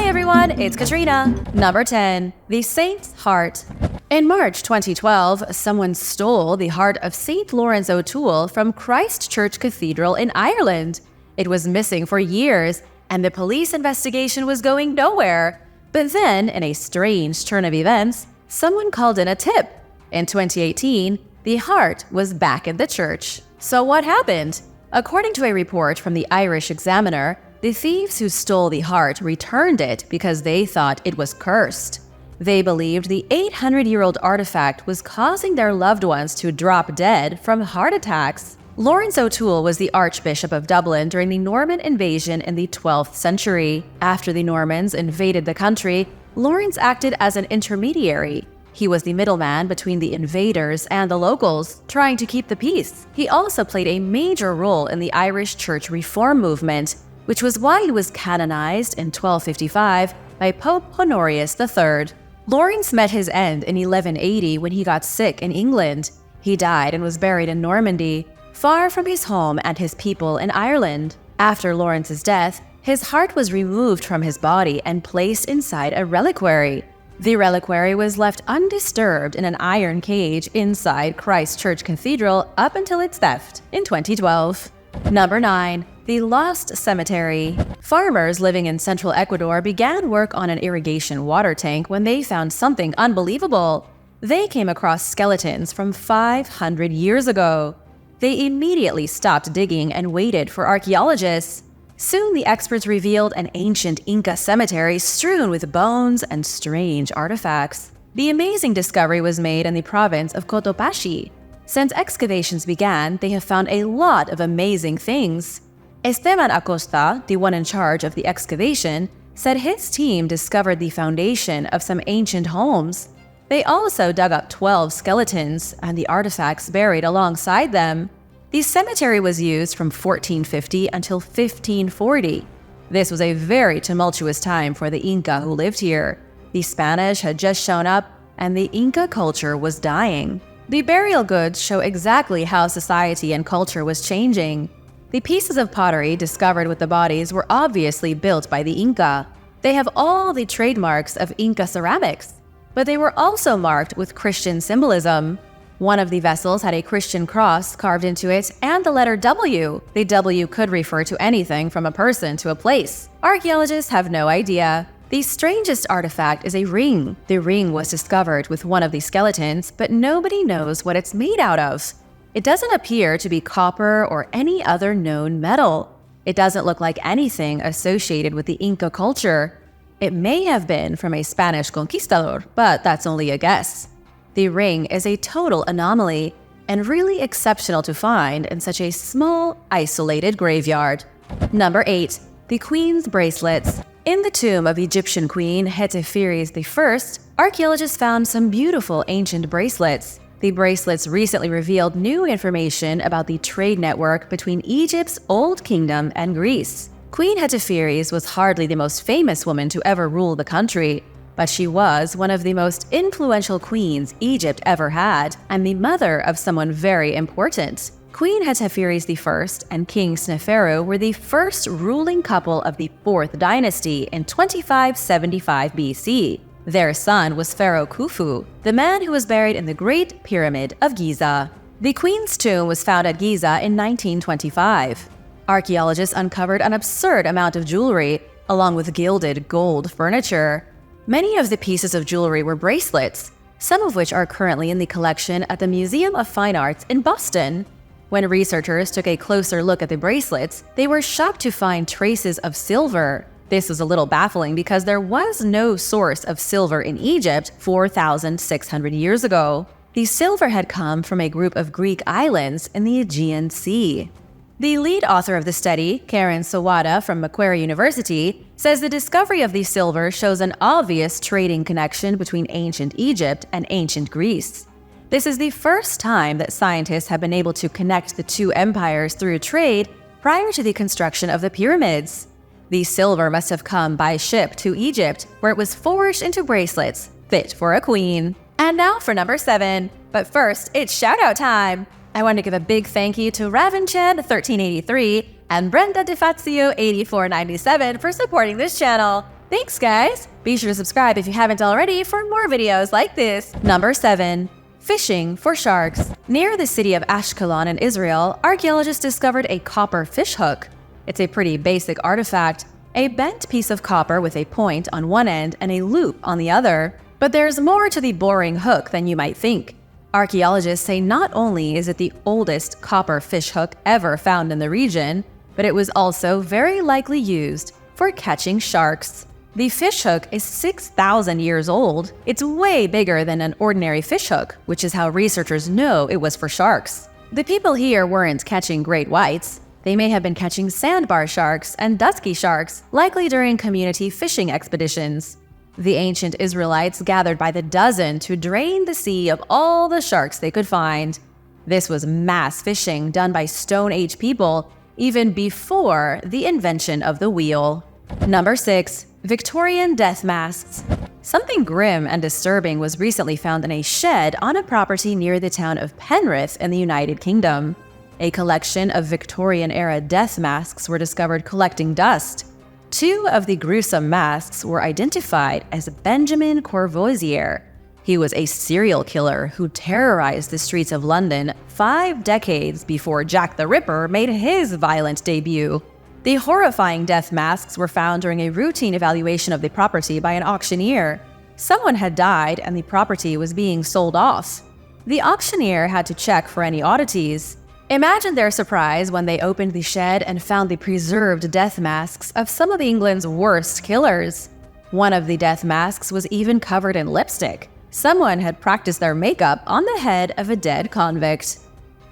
everyone, it's Katrina. Number 10. The Saint's Heart. In March 2012, someone stole the heart of St. Lawrence O'Toole from Christ Church Cathedral in Ireland. It was missing for years, and the police investigation was going nowhere. But then, in a strange turn of events, someone called in a tip. In 2018, the heart was back in the church. So what happened? According to a report from the Irish Examiner, the thieves who stole the heart returned it because they thought it was cursed. They believed the 800-year-old artifact was causing their loved ones to drop dead from heart attacks. Lawrence O'Toole was the Archbishop of Dublin during the Norman invasion in the 12th century. After the Normans invaded the country, Lawrence acted as an intermediary. He was the middleman between the invaders and the locals, trying to keep the peace. He also played a major role in the Irish church reform movement, which was why he was canonized in 1255 by Pope Honorius III. Lawrence met his end in 1180 when he got sick in England. He died and was buried in Normandy, far from his home and his people in Ireland. After Lawrence's death, his heart was removed from his body and placed inside a reliquary. The reliquary was left undisturbed in an iron cage inside Christ Church Cathedral up until its theft in 2012. Number 9. The Lost Cemetery. Farmers living in central Ecuador began work on an irrigation water tank when they found something unbelievable. They came across skeletons from 500 years ago. They immediately stopped digging and waited for archaeologists. Soon the experts revealed an ancient Inca cemetery strewn with bones and strange artifacts. The amazing discovery was made in the province of Cotopaxi. Since excavations began, they have found a lot of amazing things. Esteban Acosta, the one in charge of the excavation, said his team discovered the foundation of some ancient homes. They also dug up 12 skeletons and the artifacts buried alongside them. The cemetery was used from 1450 until 1540. This was a very tumultuous time for the Inca who lived here. The Spanish had just shown up, and the Inca culture was dying. The burial goods show exactly how society and culture was changing. The pieces of pottery discovered with the bodies were obviously built by the Inca. They have all the trademarks of Inca ceramics, but they were also marked with Christian symbolism. One of the vessels had a Christian cross carved into it and the letter W. The W could refer to anything from a person to a place. Archaeologists have no idea. The strangest artifact is a ring. The ring was discovered with one of the skeletons, but nobody knows what it's made out of. It doesn't appear to be copper or any other known metal. It doesn't look like anything associated with the Inca culture. It may have been from a Spanish conquistador, but that's only a guess. The ring is a total anomaly and really exceptional to find in such a small, isolated graveyard. Number 8. The Queens Bracelets. In the tomb of Egyptian Queen Hetepheres I, archaeologists found some beautiful ancient bracelets. The bracelets recently revealed new information about the trade network between Egypt's Old Kingdom and Greece. Queen Hetepheres was hardly the most famous woman to ever rule the country, but she was one of the most influential queens Egypt ever had, and the mother of someone very important. Queen Hetepheres I and King Sneferu were the first ruling couple of the 4th dynasty in 2575 BC. Their son was Pharaoh Khufu, the man who was buried in the Great Pyramid of Giza. The queen's tomb was found at Giza in 1925. Archaeologists uncovered an absurd amount of jewelry, along with gilded gold furniture. Many of the pieces of jewelry were bracelets, some of which are currently in the collection at the Museum of Fine Arts in Boston. When researchers took a closer look at the bracelets, they were shocked to find traces of silver. This was a little baffling because there was no source of silver in Egypt 4,600 years ago. The silver had come from a group of Greek islands in the Aegean Sea. The lead author of the study, Karen Sawada from Macquarie University, says the discovery of the silver shows an obvious trading connection between ancient Egypt and ancient Greece. This is the first time that scientists have been able to connect the two empires through trade prior to the construction of the pyramids. The silver must have come by ship to Egypt, where it was forged into bracelets fit for a queen. And now for number 7. But first, it's shout-out time! I want to give a big thank you to Ravenched1383 and Brenda DeFazio8497 for supporting this channel. Thanks, guys! Be sure to subscribe if you haven't already for more videos like this. Number 7. Fishing for sharks. Near the city of Ashkelon in Israel, archaeologists discovered a copper fishhook. It's a pretty basic artifact, a bent piece of copper with a point on one end and a loop on the other. But there's more to the boring hook than you might think. Archaeologists say not only is it the oldest copper fishhook ever found in the region, but it was also very likely used for catching sharks. The fishhook is 6,000 years old. It's way bigger than an ordinary fishhook, which is how researchers know it was for sharks. The people here weren't catching great whites. They may have been catching sandbar sharks and dusky sharks, likely during community fishing expeditions. The ancient Israelites gathered by the dozen to drain the sea of all the sharks they could find. This was mass fishing done by Stone Age people even before the invention of the wheel. Number 6. Victorian death masks. Something grim and disturbing was recently found in a shed on a property near the town of Penrith in the United Kingdom. A collection of Victorian-era death masks were discovered collecting dust. 2 of the gruesome masks were identified as Benjamin Courvoisier. He was a serial killer who terrorized the streets of London 5 decades before Jack the Ripper made his violent debut. The horrifying death masks were found during a routine evaluation of the property by an auctioneer. Someone had died and the property was being sold off. The auctioneer had to check for any oddities. Imagine their surprise when they opened the shed and found the preserved death masks of some of England's worst killers. One of the death masks was even covered in lipstick. Someone had practiced their makeup on the head of a dead convict.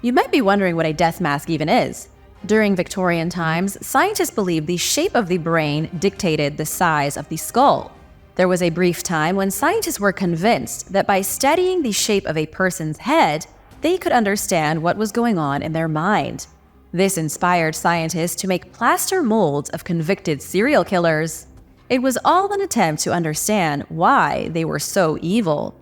You might be wondering what a death mask even is. During Victorian times, scientists believed the shape of the brain dictated the size of the skull. There was a brief time when scientists were convinced that by studying the shape of a person's head, they could understand what was going on in their mind. This inspired scientists to make plaster molds of convicted serial killers. It was all an attempt to understand why they were so evil.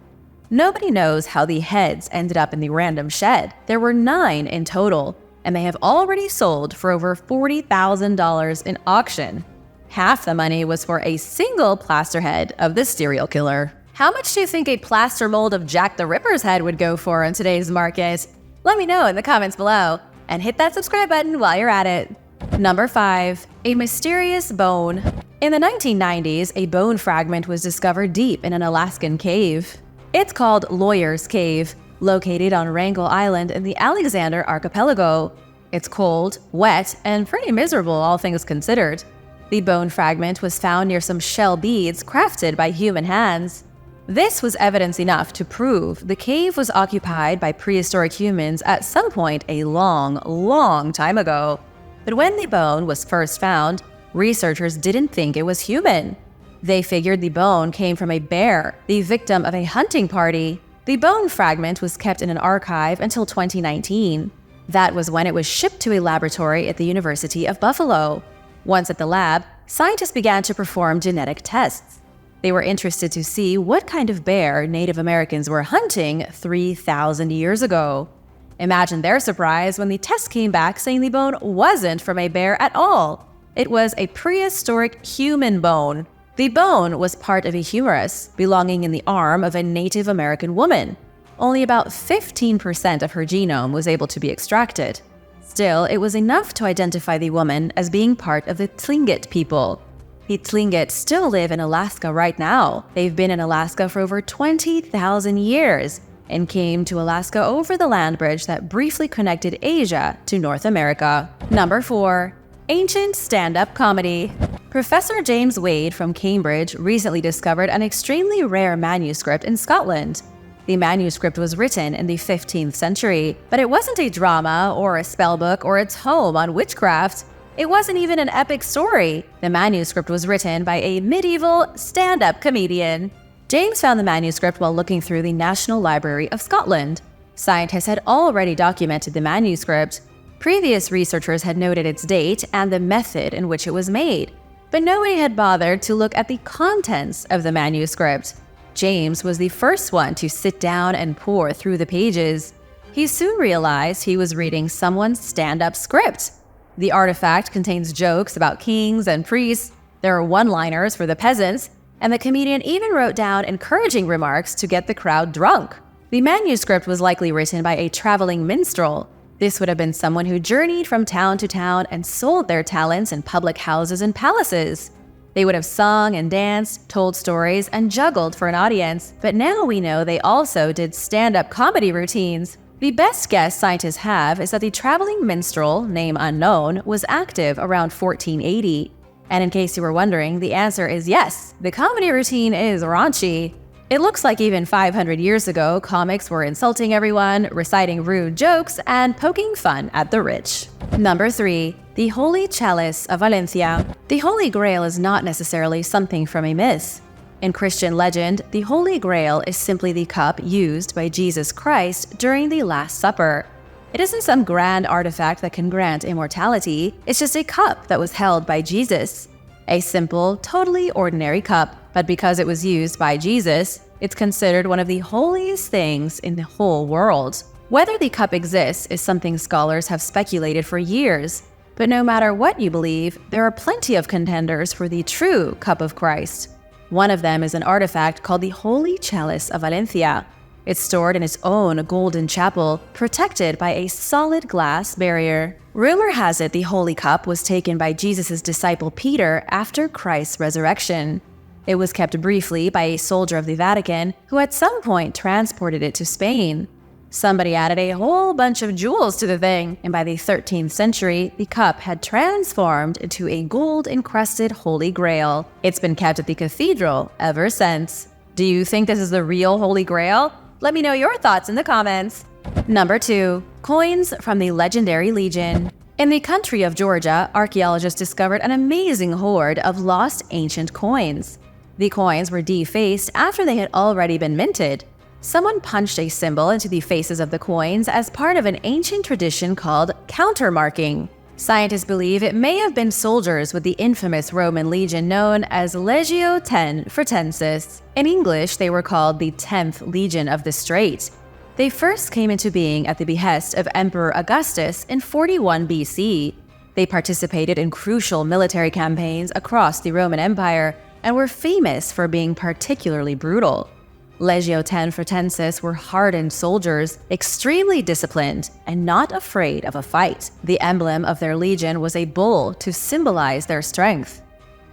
Nobody knows how the heads ended up in the random shed. There were 9 in total, and they have already sold for over $40,000 in auction. Half the money was for a single plaster head of the serial killer. How much do you think a plaster mold of Jack the Ripper's head would go for in today's market? Let me know in the comments below, and hit that subscribe button while you're at it. Number 5. A mysterious bone. In the 1990s, a bone fragment was discovered deep in an Alaskan cave. It's called Lawyer's Cave, located on Wrangel Island in the Alexander Archipelago. It's cold, wet, and pretty miserable, all things considered. The bone fragment was found near some shell beads crafted by human hands. This was evidence enough to prove the cave was occupied by prehistoric humans at some point a long, long time ago. But when the bone was first found, researchers didn't think it was human. They figured the bone came from a bear, the victim of a hunting party. The bone fragment was kept in an archive until 2019. That was when it was shipped to a laboratory at the University of Buffalo. Once at the lab, scientists began to perform genetic tests. They were interested to see what kind of bear Native Americans were hunting 3,000 years ago. Imagine their surprise when the test came back saying the bone wasn't from a bear at all. It was a prehistoric human bone. The bone was part of a humerus belonging in the arm of a Native American woman. Only about 15% of her genome was able to be extracted. Still, it was enough to identify the woman as being part of the Tlingit people. The Tlingit still live in Alaska right now. They've been in Alaska for over 20,000 years and came to Alaska over the land bridge that briefly connected Asia to North America. Number 4. Ancient stand-up comedy. Professor James Wade from Cambridge recently discovered an extremely rare manuscript in Scotland. The manuscript was written in the 15th century, but it wasn't a drama or a spellbook or a tome on witchcraft. It wasn't even an epic story. The manuscript was written by a medieval stand-up comedian. James found the manuscript while looking through the National Library of Scotland. Scientists had already documented the manuscript. Previous researchers had noted its date and the method in which it was made, but nobody had bothered to look at the contents of the manuscript. James was the first one to sit down and pore through the pages. He soon realized he was reading someone's stand-up script. The artifact contains jokes about kings and priests, There are one-liners for the peasants, and the comedian even wrote down encouraging remarks to get the crowd drunk. The manuscript was likely written by a traveling minstrel. This would have been someone who journeyed from town to town and sold their talents in public houses and palaces. They would have sung and danced, told stories, and juggled for an audience, but now we know they also did stand-up comedy routines. The best guess scientists have is that the traveling minstrel, name unknown, was active around 1480. And in case you were wondering, the answer is yes, the comedy routine is raunchy. It looks like even 500 years ago, comics were insulting everyone, reciting rude jokes, and poking fun at the rich. Number 3. The Holy Chalice of Valencia. The Holy Grail is not necessarily something from a myth. In Christian legend, the Holy Grail is simply the cup used by Jesus Christ during the Last Supper. It isn't some grand artifact that can grant immortality, it's just a cup that was held by Jesus. A simple, totally ordinary cup, but because it was used by Jesus, it's considered one of the holiest things in the whole world. Whether the cup exists is something scholars have speculated for years, but no matter what you believe, there are plenty of contenders for the true cup of Christ. One of them is an artifact called the Holy Chalice of Valencia. It's stored in its own golden chapel, protected by a solid glass barrier. Rumor has it the Holy Cup was taken by Jesus' disciple Peter after Christ's resurrection. It was kept briefly by a soldier of the Vatican who at some point transported it to Spain. Somebody added a whole bunch of jewels to the thing, and by the 13th century, the cup had transformed into a gold-encrusted Holy Grail. It's been kept at the cathedral ever since. Do you think this is the real Holy Grail? Let me know your thoughts in the comments. Number 2. Coins from the legendary Legion. In the country of Georgia, archaeologists discovered an amazing hoard of lost ancient coins. The coins were defaced after they had already been minted. Someone punched a symbol into the faces of the coins as part of an ancient tradition called countermarking. Scientists believe it may have been soldiers with the infamous Roman legion known as Legio X Fretensis. In English, they were called the 10th Legion of the Strait. They first came into being at the behest of Emperor Augustus in 41 BC. They participated in crucial military campaigns across the Roman Empire and were famous for being particularly brutal. Legio X Fretensis were hardened soldiers, extremely disciplined, and not afraid of a fight. The emblem of their legion was a bull to symbolize their strength.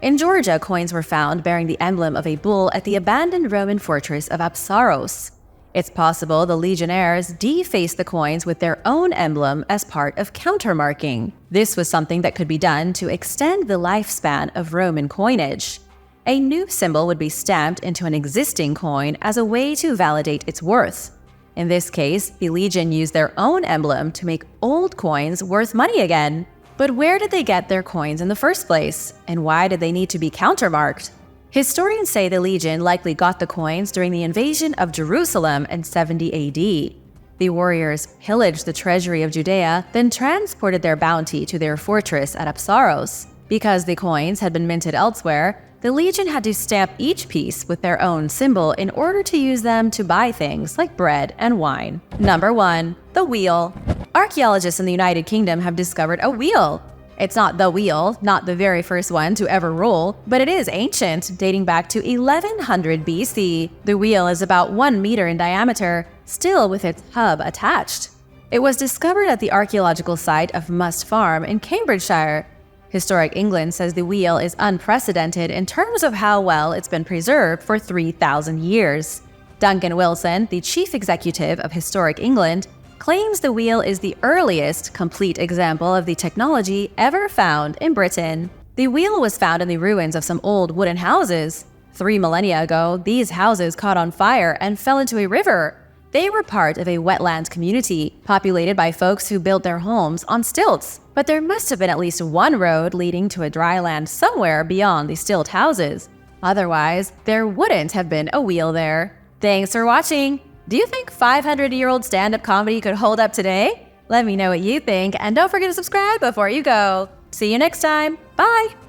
In Georgia, coins were found bearing the emblem of a bull at the abandoned Roman fortress of Apsaros. It's possible the legionnaires defaced the coins with their own emblem as part of countermarking. This was something that could be done to extend the lifespan of Roman coinage. A new symbol would be stamped into an existing coin as a way to validate its worth. In this case, the Legion used their own emblem to make old coins worth money again. But where did they get their coins in the first place? And why did they need to be countermarked? Historians say the Legion likely got the coins during the invasion of Jerusalem in 70 AD. The warriors pillaged the treasury of Judea, then transported their bounty to their fortress at Apsaros. Because the coins had been minted elsewhere, the Legion had to stamp each piece with their own symbol in order to use them to buy things like bread and wine. Number 1. The wheel. Archaeologists in the United Kingdom have discovered a wheel. It's not the wheel, not the very first one to ever roll, but it is ancient, dating back to 1100 BC. The wheel is about 1 meter in diameter, still with its hub attached. It was discovered at the archaeological site of Must Farm in Cambridgeshire. Historic England says the wheel is unprecedented in terms of how well it's been preserved for 3,000 years. Duncan Wilson, the chief executive of Historic England, claims the wheel is the earliest complete example of the technology ever found in Britain. The wheel was found in the ruins of some old wooden houses. 3 millennia ago, these houses caught on fire and fell into a river. They were part of a wetland community, populated by folks who built their homes on stilts. But there must have been at least one road leading to a dry land somewhere beyond the stilt houses. Otherwise, there wouldn't have been a wheel there. Thanks for watching! Do you think 500-year-old stand-up comedy could hold up today? Let me know what you think, and don't forget to subscribe before you go. See you next time. Bye!